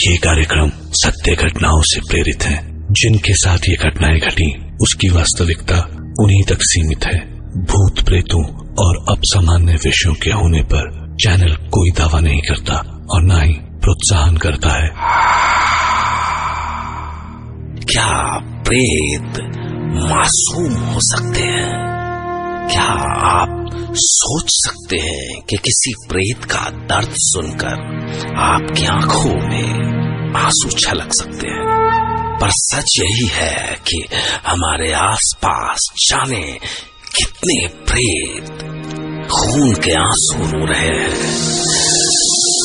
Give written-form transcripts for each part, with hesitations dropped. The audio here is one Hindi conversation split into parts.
ये कार्यक्रम सत्य घटनाओं से प्रेरित है। जिनके साथ ये घटनाएं घटी उसकी वास्तविकता उन्हीं तक सीमित है। भूत प्रेतों और असामान्य विषयों के होने पर चैनल कोई दावा नहीं करता और न ही प्रोत्साहन करता है। क्या प्रेत मासूम हो सकते हैं? क्या आप सोच सकते हैं कि किसी प्रेत का दर्द सुनकर आपकी आंखों में आंसू छलक सकते हैं? पर सच यही है कि हमारे आसपास जाने कितने प्रेत खून के आंसू रो रहे हैं।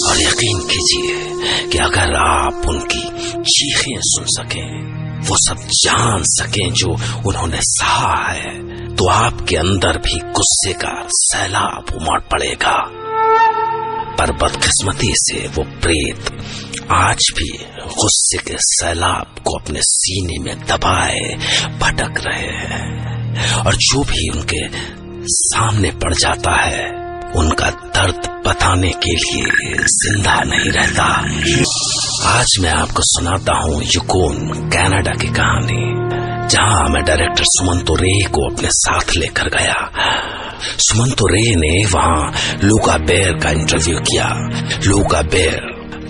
और यकीन कीजिए कि अगर आप उनकी चीखें सुन सकें, वो सब जान सकें जो उन्होंने सहा है, तो आपके अंदर भी गुस्से का सैलाब उमड़ पड़ेगा। पर बदकिस्मती से वो प्रेत आज भी गुस्से के सैलाब को अपने सीने में दबाए भटक रहे हैं, और जो भी उनके सामने पड़ जाता है उनका दर्द बताने के लिए जिंदा नहीं रहता। आज मैं आपको सुनाता हूँ यूकोन कनाडा की कहानी, जहाँ मैं डायरेक्टर सुमंतो रे को अपने साथ लेकर गया। सुमंतो रे ने वहाँ लूका बेर का इंटरव्यू किया। लूका बेर,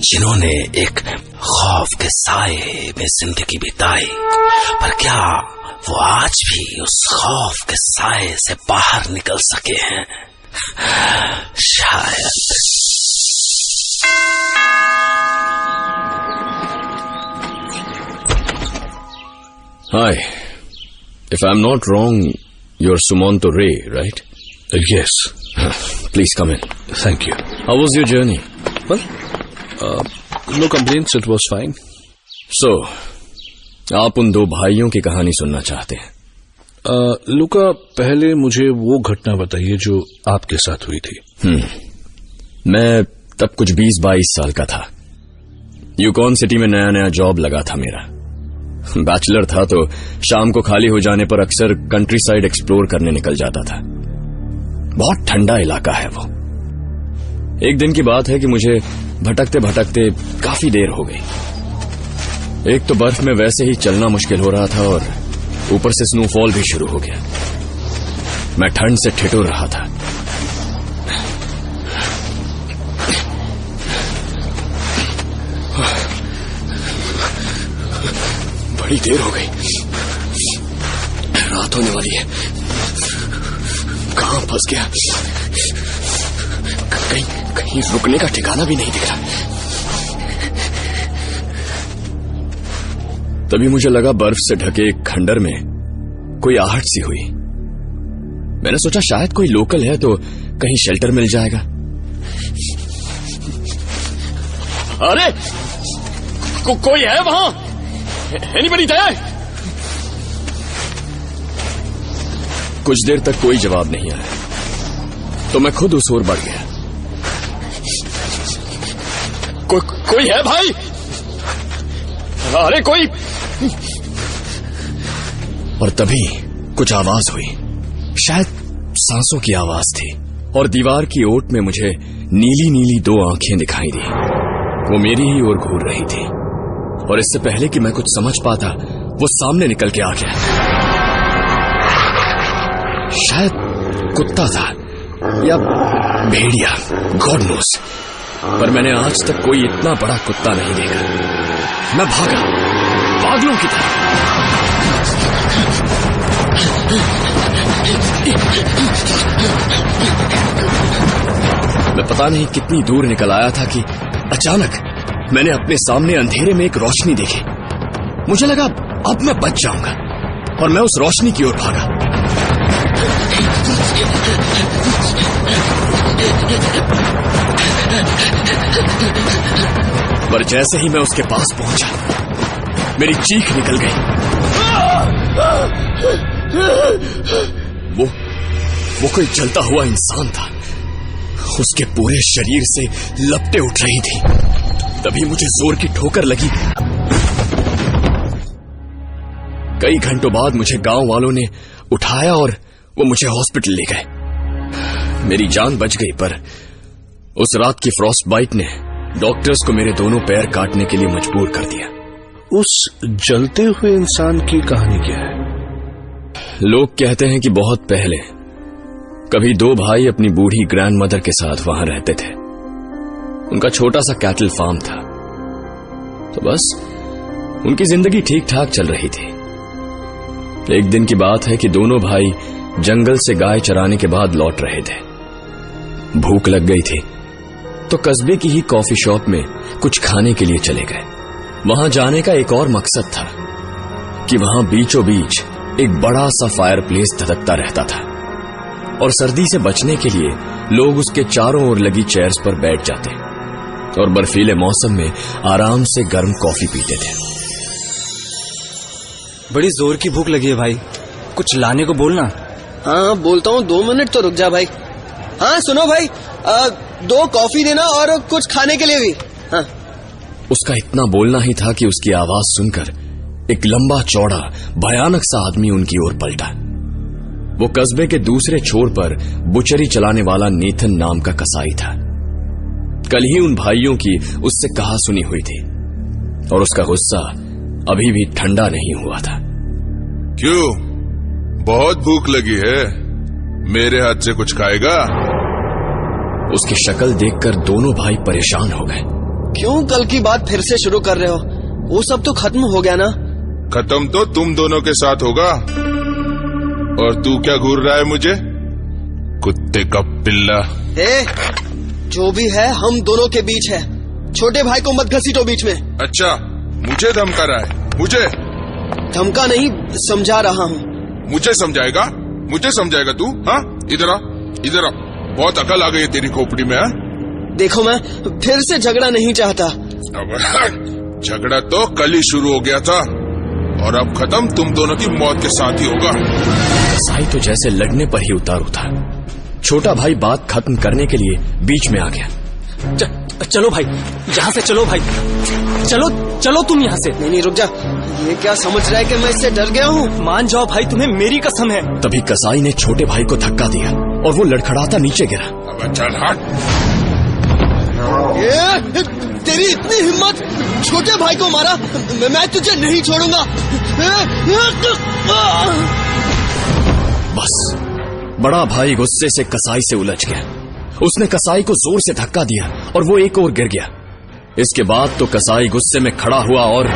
जिन्होंने एक खौफ के साए में जिंदगी बिताई, पर क्या वो आज भी उस खौफ के साए से बाहर निकल सके हैं? शायद। Hi. If I'm not wrong, you're Sumanto Ray, right? Yes. Please come in. Thank you. How was your journey? Well, no complaints. It was fine. So, आप उन दो भाइयों की कहानी सुनना चाहते हैं? लुका, पहले मुझे वो घटना बताइए जो आपके साथ हुई थी। मैं तब कुछ 20-22 साल का था। यूकॉन सिटी में नया नया जॉब लगा था मेरा। बैचलर था तो शाम को खाली हो जाने पर अक्सर कंट्री साइड एक्सप्लोर करने निकल जाता था। बहुत ठंडा इलाका है वो। एक दिन की बात है कि मुझे भटकते भटकते काफी देर हो गई। एक तो बर्फ में वैसे ही चलना मुश्किल हो रहा था और ऊपर से स्नोफॉल भी शुरू हो गया। मैं ठंड से ठिठुर रहा था। बड़ी देर हो गई, रात होने वाली है। कहां फंस गया? कहीं रुकने का ठिकाना भी नहीं दिख रहा। तभी मुझे लगा बर्फ से ढके एक खंडर में कोई आहट सी हुई। मैंने सोचा शायद कोई लोकल है तो कहीं शेल्टर मिल जाएगा। अरे कोई है वहां? Anybody there? कुछ देर तक कोई जवाब नहीं आया तो मैं खुद उस ओर बढ़ गया। कोई है भाई? अरे कोई! और तभी कुछ आवाज हुई, शायद सांसों की आवाज थी, और दीवार की ओट में मुझे नीली नीली दो आंखें दिखाई दी। वो मेरी ही ओर घूर रही थी, और इससे पहले कि मैं कुछ समझ पाता वो सामने निकल के आ गया। शायद कुत्ता था या भेड़िया, गॉड नोस, पर मैंने आज तक कोई इतना बड़ा कुत्ता नहीं देखा। मैं भागा पागलों की तरह। मैं पता नहीं कितनी दूर निकल आया था कि अचानक मैंने अपने सामने अंधेरे में एक रोशनी देखी। मुझे लगा अब मैं बच जाऊंगा और मैं उस रोशनी की ओर भागा। पर जैसे ही मैं उसके पास पहुंचा, मेरी चीख निकल गई। वो कोई जलता हुआ इंसान था। उसके पूरे शरीर से लपटें उठ रही थी। तभी मुझे जोर की ठोकर लगी। कई घंटों बाद मुझे गांव वालों ने उठाया और वो मुझे हॉस्पिटल ले गए। मेरी जान बच गई, पर उस रात की फ्रॉस्ट बाइट ने डॉक्टर्स को मेरे दोनों पैर काटने के लिए मजबूर कर दिया। उस जलते हुए इंसान की कहानी क्या है? लोग कहते हैं कि बहुत पहले कभी दो भाई अपनी बूढ़ी ग्रैंडमदर के साथ वहां रहते थे। उनका छोटा सा कैटल फार्म था, तो बस उनकी जिंदगी ठीक ठाक चल रही थी। एक दिन की बात है कि दोनों भाई जंगल से गाय चराने के बाद लौट रहे थे। भूख लग गई थी तो कस्बे की ही कॉफी शॉप में कुछ खाने के लिए चले गए। वहां जाने का एक और मकसद था कि वहां बीचों बीच एक बड़ा सा फायर प्लेस धधकता रहता था और सर्दी से बचने के लिए लोग उसके चारों ओर लगी चेयर्स पर बैठ जाते और बर्फीले मौसम में आराम से गर्म कॉफी पीते थे। बड़ी जोर की भूख लगी है भाई, कुछ लाने को बोलना। हाँ बोलता हूँ, 2 मिनट तो रुक जा भाई। हाँ सुनो भाई, 2 कॉफी देना और कुछ खाने के लिए भी। हाँ। उसका इतना बोलना ही था कि उसकी आवाज सुनकर एक लंबा चौड़ा भयानक सा आदमी उनकी ओर पलटा। वो कस्बे के दूसरे छोर पर बुचरी चलाने वाला नेथन नाम का कसाई था। कल ही उन भाइयों की उससे कहा सुनी हुई थी और उसका गुस्सा अभी भी ठंडा नहीं हुआ था। क्यों, बहुत भूख लगी है? मेरे हाथ से कुछ खाएगा? उसकी शक्ल देखकर दोनों भाई परेशान हो गए। क्यों कल की बात फिर से शुरू कर रहे हो? वो सब तो खत्म हो गया ना। खत्म तो तुम दोनों के साथ होगा। और तू क्या घूर रहा है मुझे, कुत्ते का पिल्ला? जो भी है हम दोनों के बीच है, छोटे भाई को मत घसीटो बीच में। अच्छा, मुझे धमका रहा है? मुझे धमका नहीं, समझा रहा हूँ। मुझे समझाएगा तू? हाँ, इधर आ, इधर आ। बहुत अकल आ गई है तेरी खोपड़ी में। हाँ? देखो मैं फिर से झगड़ा नहीं चाहता। अब झगड़ा तो कल ही शुरू हो गया था और अब खत्म तुम दोनों की मौत के साथ ही होगा। कसाई तो जैसे लड़ने पर ही उतारू था। छोटा भाई बात खत्म करने के लिए बीच में आ गया। चलो भाई, यहाँ से चलो भाई, चलो तुम यहाँ से। नहीं रुक जा, ये क्या समझ रहा है कि मैं इससे डर गया हूँ? मान जाओ भाई, तुम्हें मेरी कसम है। तभी कसाई ने छोटे भाई को धक्का दिया और वो लड़खड़ाता नीचे गिरा। अब चल हट। तेरी इतनी हिम्मत, छोटे भाई को मारा? मैं तुझे नहीं छोड़ूंगा। बस बड़ा भाई गुस्से से कसाई से उलझ गया। उसने कसाई को जोर से धक्का दिया और वो एक ओर गिर गया। इसके बाद तो कसाई गुस्से में खड़ा हुआ और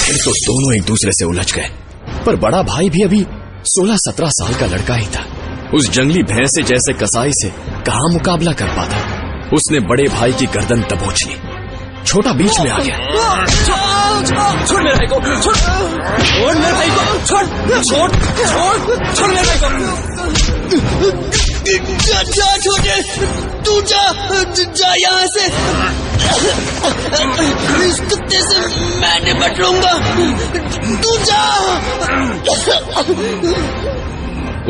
फिर तो दोनों एक दूसरे से उलझ गए। पर बड़ा भाई भी अभी 16-17 साल का लड़का ही था। उस जंगली भैंसे जैसे कसाई से कहां मुकाबला कर पाता। उसने बड़े भाई की गर्दन दबोच ली। छोटा बीच में आ गया। छोड़ मेरे भाई को, छोड़ मेरे भाई को, छोड़ मेरे भाई को। जा छोटे, तू जा यहाँ से। इस कुत्ते से मैं निपट लूंगा, तू जा।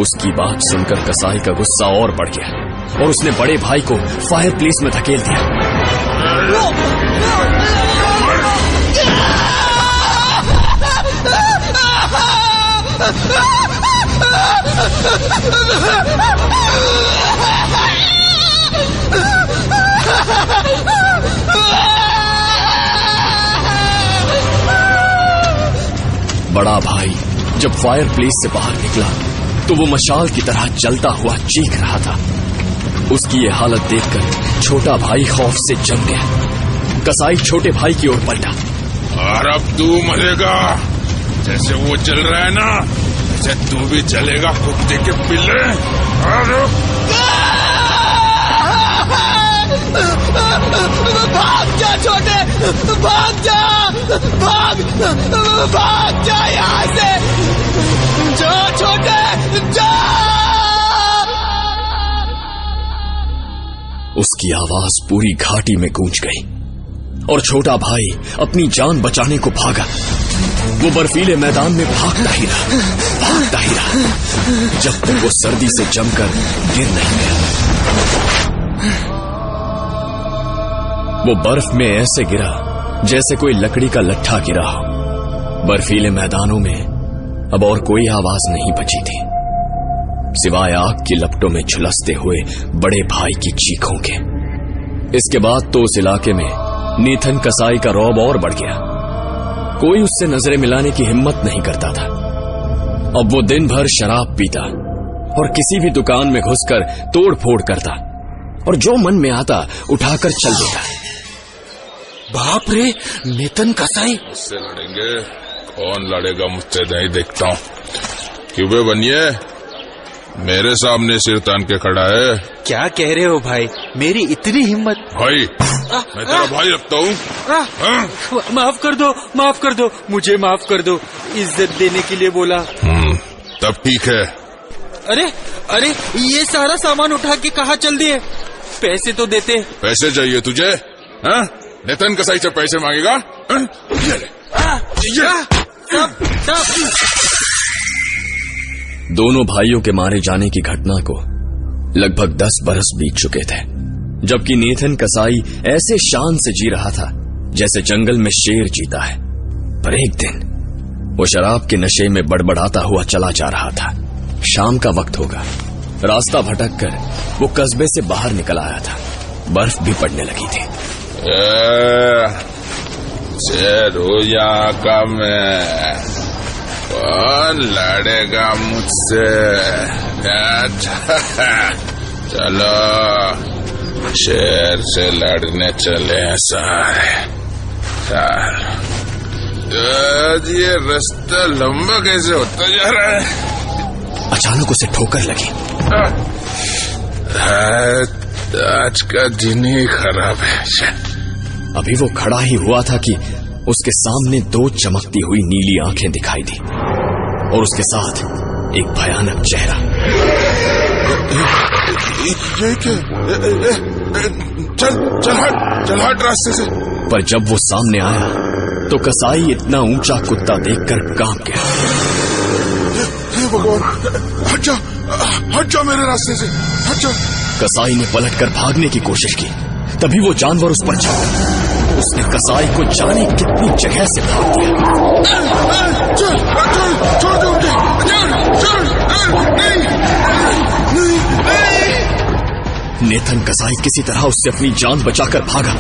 उसकी बात सुनकर कसाई का गुस्सा और बढ़ गया और उसने बड़े भाई को फायर प्लेस में धकेल दिया। बड़ा भाई जब फायर प्लेस से बाहर निकला तो वो मशाल की तरह जलता हुआ चीख रहा था। उसकी ये हालत देखकर छोटा भाई खौफ से जम गया। कसाई छोटे भाई की ओर पलटा। और अब तू मरेगा, जैसे वो जल रहा है ना, वैसे तू भी जलेगा कुत्ते के पिल्ले। भाग जा छोटे, भाग जा, भाग जा यहाँ से। जा छोटे, जा। उसकी आवाज पूरी घाटी में गूंज गई और छोटा भाई अपनी जान बचाने को भागा। वो बर्फीले मैदान में भागता ही रहा जब तक वो सर्दी से जमकर गिर नहीं गया। वो बर्फ में ऐसे गिरा जैसे कोई लकड़ी का लट्ठा गिरा हो। बर्फीले मैदानों में अब और कोई आवाज नहीं बची थी सिवाय आग की लपटों में झुलसते हुए बड़े भाई की चीखों के। इसके बाद तो उस इलाके में नेथन कसाई का रौब और बढ़ गया। कोई उससे नजरें मिलाने की हिम्मत नहीं करता था। अब वो दिन भर शराब पीता और किसी भी दुकान में घुसकर तोड़ फोड़ करता और जो मन में आता उठाकर चल देता। बाप रे, नेतन कसाई। मुझसे लड़ेंगे? कौन लड़ेगा मुझसे, नहीं देखता हूँ। क्यों बे बनिए, मेरे सामने सिर तान के खड़ा है। क्या कह रहे हो भाई, मेरी इतनी हिम्मत? भाई, मैं तेरा भाई लगता हूँ। माफ कर दो, मुझे माफ कर दो। इज्जत देने के लिए बोला। तब ठीक है। अरे ये सारा सामान उठा के कहाँ चल दिए? पैसे तो देते। पैसे चाहिए तुझे? हाँ? नेतन कसाई से पैसे मांगेगा? दोनों भाइयों के मारे जाने की घटना को लगभग 10 बरस बीत चुके थे, जबकि नेथन कसाई ऐसे शान से जी रहा था जैसे जंगल में शेर जीता है। पर एक दिन वो शराब के नशे में बड़बड़ाता हुआ चला जा रहा था। शाम का वक्त होगा। रास्ता भटक कर वो कस्बे से बाहर निकल आया था। बर्फ भी पड़ने लगी थी। शेर हो यहाँ का मैं, कौन लड़ेगा मुझसे? चलो शेर से लड़ने चले सारे। ये रास्ता लंबा कैसे होता जा रहा है? अचानक उसे ठोकर लगी। आज का दिन ही खराब है। अभी वो खड़ा ही हुआ था कि उसके सामने 2 चमकती हुई नीली आंखें दिखाई दी और उसके साथ एक भयानक चेहरा। चल हट रास्ते से। पर जब वो सामने आया तो कसाई इतना ऊंचा कुत्ता देखकर कांप गया। भगवान, हट जा मेरे रास्ते से, हट जा। कसाई ने पलटकर भागने की कोशिश की, तभी वो जानवर उस पर चढ़ा। उसने कसाई को जाने कितनी जगह से भाग दिया। नेथन कसाई किसी तरह उससे अपनी जान बचाकर भागा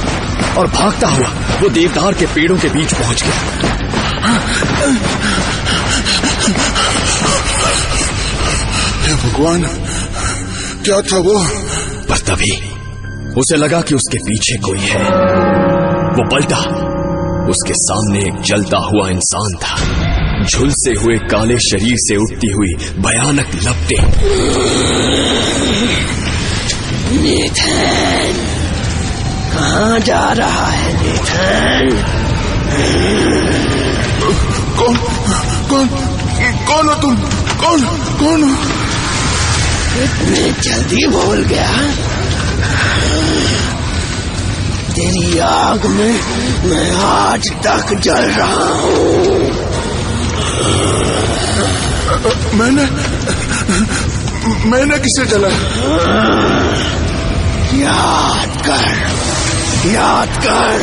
और भागता हुआ वो देवदार के पेड़ों के बीच पहुंच गया। हे भगवान, क्या था वो? पर तभी उसे लगा कि उसके पीछे कोई है। वो पलटा, उसके सामने एक जलता हुआ इंसान था। झुलसे हुए काले शरीर से उठती हुई भयानक लपटें। नेथन, कहाँ जा रहा है नेथन? कौन हो तुम? कौन हो? इतने जल्दी भूल गया? तेरी आग में मैं आज तक जल रहा हूँ। मैंने किसे जला? याद कर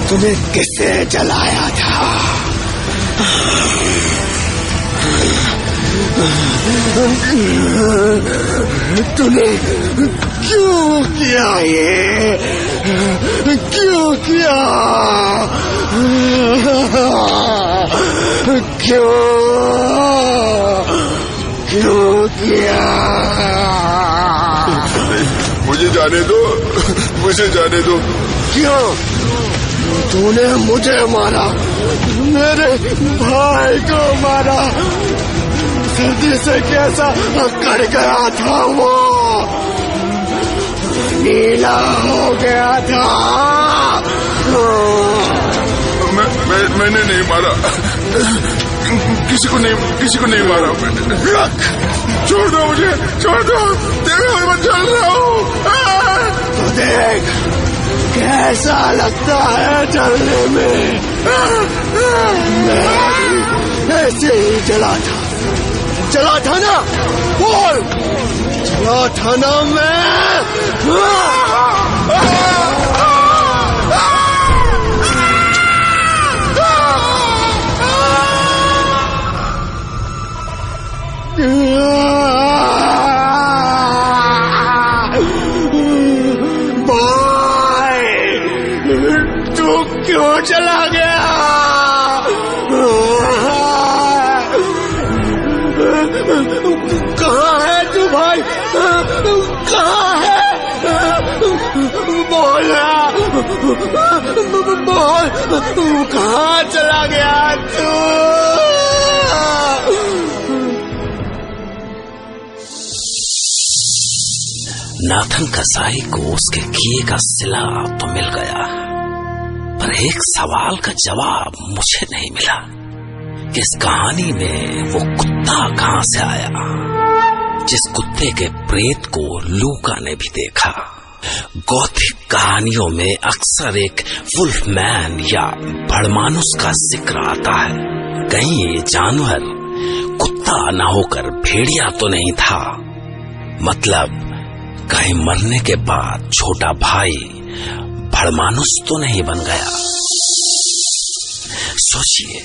तुम्हें किससे जलाया था? तूने क्यों किया ये? क्यों किया? क्यों किया? मुझे जाने दो। क्यों? तूने मुझे मारा, मेरे भाई को मारा। सर्दी से कैसा अकड़ गया था वो, नीला हो गया था। मैंने नहीं मारा, किसी को नहीं मारा मैंने। छोड़ दो मुझे, छोड़ दो, देखो मैं जल रहा हूँ। तो देख कैसा लगता है जलने में। मैं ऐसे ही जला था ना, बोल, जला था ना मैं। तू क्यों चला गया? कहाँ है तू भाई? कहाँ है? बोल, कहाँ चला गया तू? नाथन कसाई को उसके किए का सिला तो मिल गया, पर एक सवाल का जवाब मुझे नहीं मिला कि इस कहानी में वो कुत्ता कहां से आया जिस कुत्ते के प्रेत को लूका ने भी देखा। गौथिक कहानियों में अक्सर एक वुल्फमैन या भड़मानुस का जिक्र आता है। कहीं ये जानवर कुत्ता न होकर भेड़िया तो नहीं था? मतलब कहीं मरने के बाद छोटा भाई भड़मानुस तो नहीं बन गया? सोचिए।